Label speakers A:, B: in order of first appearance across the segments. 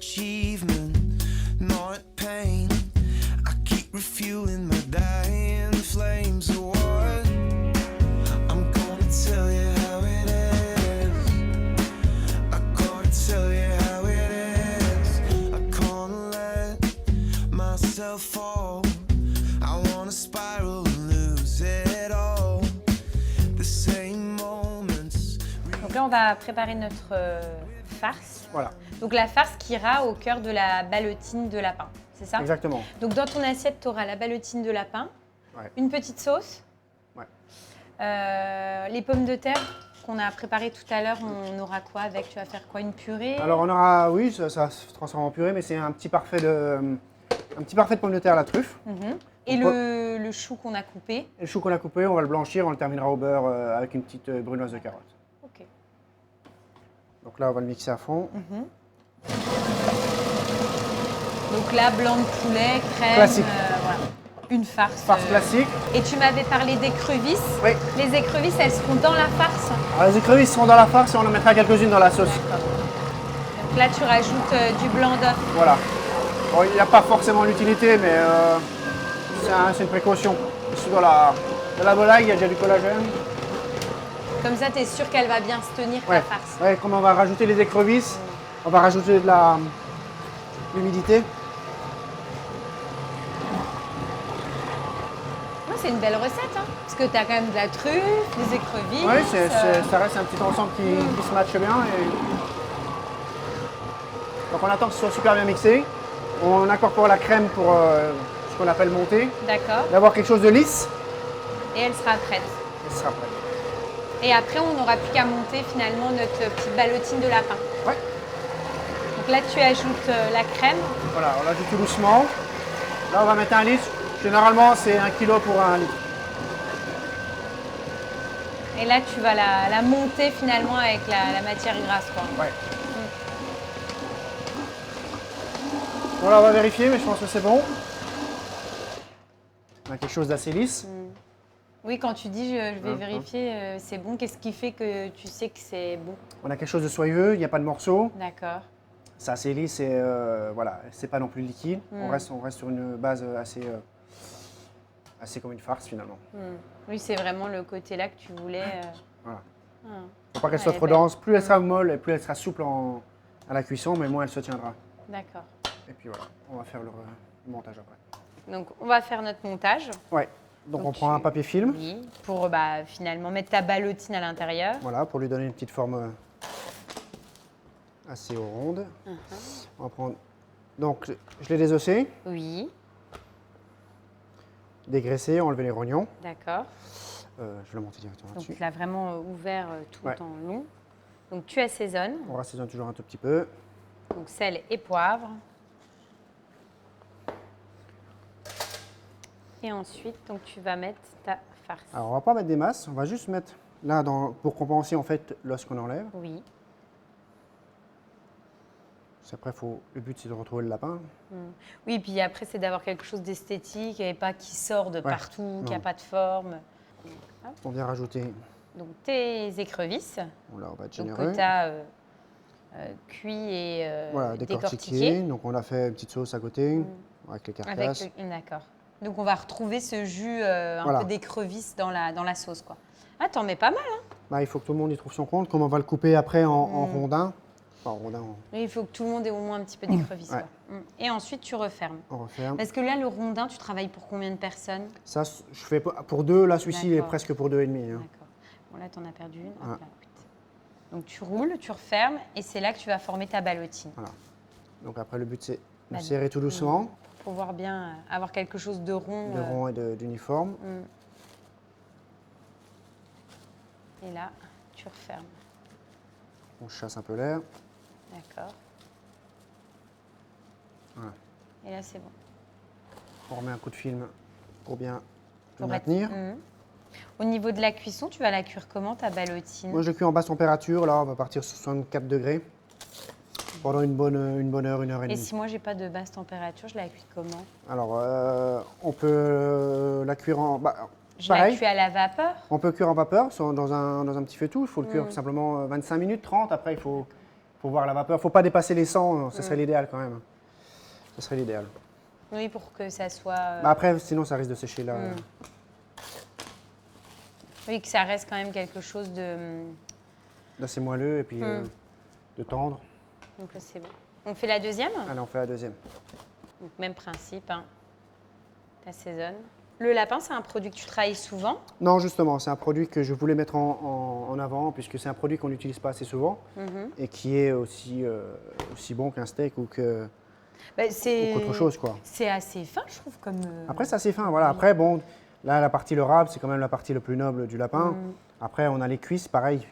A: achievement, not pain. I keep refueling my dying flames of what I'm gonna tell you how it is. I gotta tell you how it is. I can't let myself fall. I wanna spiral and lose it all. The same moments.
B: Donc là, on va préparer notre farce.
C: Voilà,
B: Donc la farce qui ira au cœur de la ballotine de lapin, c'est ça?
C: exactement.
B: Donc dans ton assiette, tu auras la ballotine de lapin,
C: Ouais.
B: une petite sauce,
C: Ouais.
B: les pommes de terre qu'on a préparées tout à l'heure, on aura quoi avec? Tu vas faire quoi? Une purée?
C: Alors on aura, oui, ça se transforme en purée, mais c'est un petit parfait de pommes de terre à la truffe.
B: Mhm. Et
C: On
B: le chou qu'on a coupé.
C: Et le chou qu'on a coupé, on va le blanchir, on le terminera au beurre avec une petite brunoise de carotte.
B: Ok.
C: Donc là, on va le mixer à fond.
B: Donc là, blanc de poulet, crème,
C: Classique.
B: voilà. Une farce.
C: Farce classique.
B: Et tu m'avais parlé d'écrevisses.
C: Oui.
B: Les écrevisses, elles seront dans la farce.
C: Alors, les écrevisses seront dans la farce et on en mettra quelques-unes dans la sauce.
B: D'accord. Donc là, tu rajoutes du blanc d'œuf.
C: Voilà. Bon, il n'y a pas forcément l'utilité, mais c'est une précaution. Ici, dans la volaille, il y a déjà du collagène.
B: Comme ça, tu es sûr qu'elle va bien se tenir,
C: Ouais.
B: ta farce.
C: Ouais, comme on va rajouter les écrevisses, on va rajouter de l'humidité.
B: Non, c'est une belle recette, hein, parce que tu as quand même de la truffe, des écrevisses.
C: Oui, ça reste un petit ensemble qui se matche bien. Donc on attend que ce soit super bien mixé. On incorpore la crème pour ce qu'on appelle monter.
B: D'accord.
C: D'avoir quelque chose de lisse,
B: Et elle sera prête.
C: et ce sera prêt.
B: Et après, on n'aura plus qu'à monter finalement notre petite ballotine de lapin.
C: Ouais.
B: Donc là, tu ajoutes la crème.
C: Voilà, on l'ajoute tout doucement. Là, on va mettre 1 litre. Généralement, c'est 1 kg pour 1 litre.
B: Et là, tu vas la monter finalement avec la matière grasse, quoi.
C: Ouais. Voilà, on va vérifier, mais je pense que c'est bon. On a quelque chose d'assez lisse.
B: Oui, quand tu dis je vais
C: Hein,
B: vérifier, c'est bon, qu'est-ce qui fait que tu sais que c'est bon?
C: On a quelque chose de soyeux, il n'y a pas de morceaux.
B: D'accord.
C: C'est assez lisse et voilà, c'est pas non plus liquide. On reste sur une base assez comme une farce finalement.
B: Oui, c'est vraiment le côté là que tu voulais.
C: Voilà.
B: Ah.
C: Faut pas qu'elle
B: Elle
C: soit
B: est
C: trop
B: belle.
C: dense. Plus elle sera molle et plus elle sera souple à la cuisson, mais moins elle se tiendra.
B: D'accord.
C: Et puis voilà, on va faire le montage après.
B: Donc, on va faire notre montage.
C: Ouais. Donc on
B: Donc,
C: prend un papier film.
B: Oui, pour finalement mettre ta ballotine à l'intérieur.
C: Voilà, pour lui donner une petite forme assez ronde. On va prendre. Donc je l'ai désossé,
B: Oui,
C: dégraissé, enlever les rognons.
B: d'accord.
C: Je vais le monter directement
B: Donc,
C: là-dessus.
B: tu l'as vraiment ouvert tout
C: Ouais.
B: en long. Donc, tu assaisonnes.
C: On rassaisonne toujours un tout petit peu.
B: Donc, sel et poivre. Et ensuite, donc, tu vas mettre ta farce.
C: Alors on va pas mettre des masses, on va juste mettre là pour compenser en fait l'os qu'on enlève.
B: Oui.
C: Parce qu'après, le but c'est de retrouver le lapin.
B: Oui, puis après, c'est d'avoir quelque chose d'esthétique et pas qui sort de partout, qui n'a
C: non.
B: pas de forme.
C: On vient rajouter,
B: Donc, tes écrevisses,
C: bon, là on va être
B: donc,
C: généreux.
B: que tu as cuit et
C: Voilà, décortiqué. Donc on a fait une petite sauce à côté avec les carcasses.
B: D'accord. Donc, on va retrouver ce jus un
C: Voilà.
B: peu d'écrevisses dans la sauce, quoi. Ah, t'en mets pas mal, hein?
C: Bah, il faut que tout le monde y trouve son compte. Comme on va le couper après en rondins. Enfin, en rondins,
B: Oui, il faut que tout le monde ait au moins un petit peu d'écrevisses,
C: Ouais.
B: quoi. Et ensuite, tu refermes.
C: on referme.
B: Parce que là, le rondin, tu travailles pour combien de personnes?
C: Ça, je fais pour 2. Là, celui-ci il est
B: D'accord.
C: presque pour 2,5. Hein.
B: D'accord. Bon, là, tu en as perdu une. Hop
C: Ouais.
B: là, oui. Donc, tu roules, tu refermes et c'est là que tu vas former ta ballotine.
C: Voilà. Donc après, le but c'est de
B: Bah,
C: serrer tout doucement,
B: Pour pouvoir bien avoir quelque chose de rond.
C: de rond et d'uniforme.
B: Et là, tu refermes.
C: On chasse un peu l'air.
B: D'accord.
C: Voilà.
B: Et là, c'est bon.
C: On remet un coup de film pour bien le
B: Pour être-
C: maintenir.
B: Au niveau de la cuisson, tu vas la cuire comment, ta ballotine?
C: Moi, je le cuis en basse température. Là, on va partir sur 64 degrés pendant une bonne heure, 1 heure et
B: Et
C: demie.
B: si moi, j'ai pas de basse température, je la cuis comment?
C: Alors, on peut la cuire en...
B: Je
C: pareil,
B: la cuis à la vapeur?
C: on peut cuire en vapeur dans un petit faitout. Il faut le cuire simplement 25 minutes, 30. Après, il faut pour voir la vapeur. Il ne faut pas dépasser les 100, ce serait l'idéal quand même. Ce serait l'idéal.
B: Oui, pour que ça soit...
C: Bah après, sinon, ça risque de sécher là.
B: Oui, que ça reste quand même quelque chose de...
C: D'assez moelleux et puis de tendre.
B: Donc là, c'est bon. On fait la deuxième?
C: Allez, on fait la deuxième.
B: Donc, même principe, hein. Tu assaisonnes. Le lapin, c'est un produit que tu travailles souvent?
C: Non, justement, c'est un produit que je voulais mettre en avant puisque c'est un produit qu'on n'utilise pas assez souvent et qui est aussi bon qu'un steak ou qu'autre chose, quoi.
B: C'est assez fin, je trouve, comme...
C: Après, c'est assez fin, voilà. Après, bon, là, la partie le rab, c'est quand même la partie la plus noble du lapin. Après, on a les cuisses, pareil,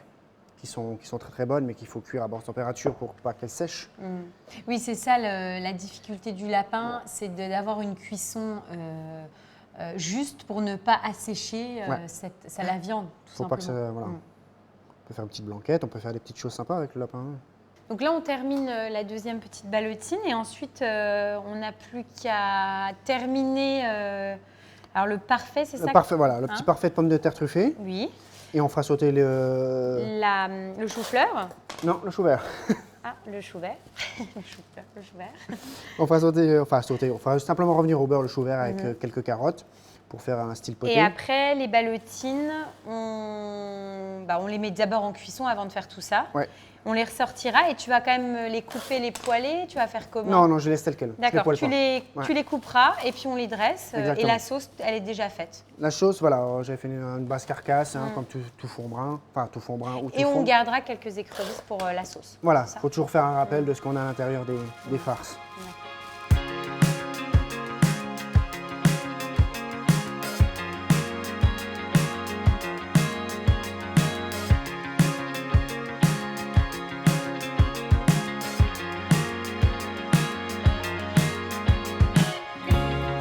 C: qui sont très très bonnes, mais qu'il faut cuire à basse température pour pas qu'elles sèchent.
B: Oui, c'est ça, la difficulté du lapin, c'est d'avoir une cuisson juste pour ne pas assécher la viande, tout
C: Faut
B: simplement.
C: pas que ça, voilà. On peut faire une petite blanquette, on peut faire des petites choses sympas avec le lapin.
B: Donc là, on termine la deuxième petite ballotine et ensuite, on n'a plus qu'à terminer. Alors, le parfait, c'est ça?
C: Le parfait, voilà, le petit parfait de pommes de terre truffées.
B: Oui.
C: Et on fera sauter le...
B: Le chou-fleur.
C: Non, le chou vert.
B: Ah, le chou vert. le chou vert.
C: On fera simplement revenir au beurre le chou vert avec quelques carottes pour faire un style poté.
B: Et après, les ballotines, on les met d'abord en cuisson avant de faire tout ça.
C: Ouais.
B: On les ressortira et tu vas quand même les couper, les poêler. Tu vas faire comment?
C: Non, non, je laisse tel quel.
B: D'accord, tu les couperas et puis on les dresse. Et
C: Exactement.
B: la sauce, elle est déjà faite.
C: La sauce, voilà, j'avais fait une basse carcasse, comme tout fond brun, enfin tout fond brun ou tout
B: Et
C: fond.
B: on gardera quelques écrevisses pour la sauce.
C: Voilà,
B: Ça.
C: il faut toujours faire un rappel de ce qu'on a à l'intérieur des farces.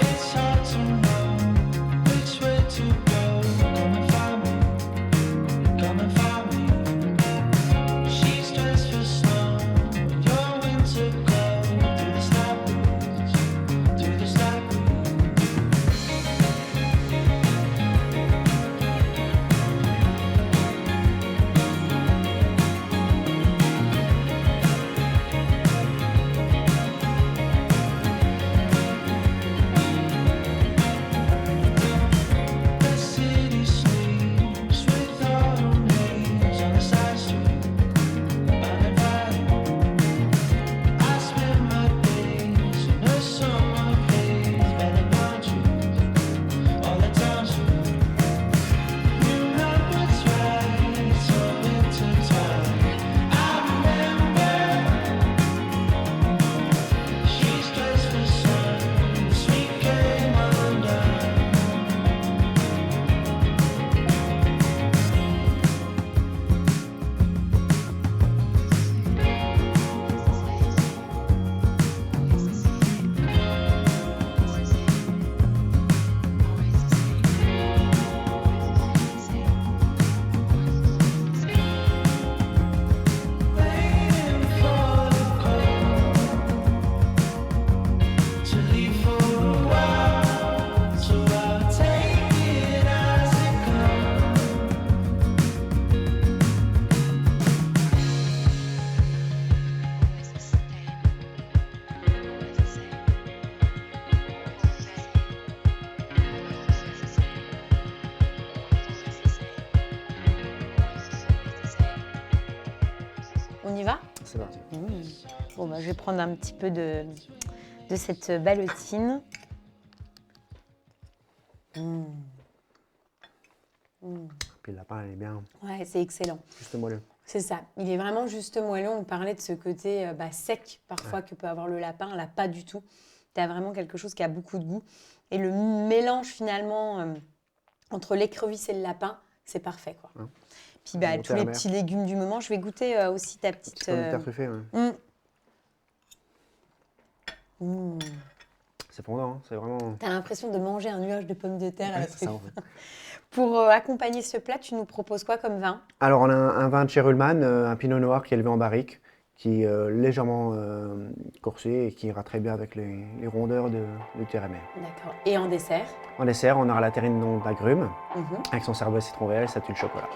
A: It's hard to know which way to go. Come and find me, come and find me. She's dressed for snow, your winter coat. Through the snap breeze, through the snap The city sleeps with autumn leaves on a side street. I'm invited. I spend my days in a summer haze by the pine trees, all the town street. You know what's right, so intertwined. I remember she's dressed for sun, the sweet game undone. Waiting for the call to leave for a while, so I'll take it as it comes.
B: On y va?
C: C'est parti.
B: Bon, je vais prendre un petit peu de cette ballotine.
C: Puis le lapin, il est bien
B: Ouais, c'est excellent.
C: juste moelleux.
B: C'est ça. Il est vraiment juste moelleux. On parlait de ce côté sec parfois que peut avoir le lapin. Là, pas du tout. Tu as vraiment quelque chose qui a beaucoup de goût. Et le mélange finalement entre l'écrevisse et le lapin, c'est parfait, quoi. Puis
C: Monter
B: tous
C: à la
B: les
C: mer.
B: petits légumes du moment. Je vais goûter aussi ta petite...
C: Petit pomme de terre truffée, ouais. C'est fondant, hein, c'est vraiment...
B: Tu as l'impression de manger un nuage de pommes de terre à la
C: Ouais, c'est ça,
B: truffe.
C: en fait.
B: Pour accompagner ce plat, tu nous proposes quoi comme vin?
C: Alors, on a un vin de chez Ruhlmann, un pinot noir qui est élevé en barrique, qui est légèrement corsé et qui ira très bien avec les rondeurs du Térémé.
B: D'accord. Et en dessert?
C: En dessert, on aura la terrine d'agrumes
B: Mhm.
C: avec son cerbère citron vert et sa tuile chocolat.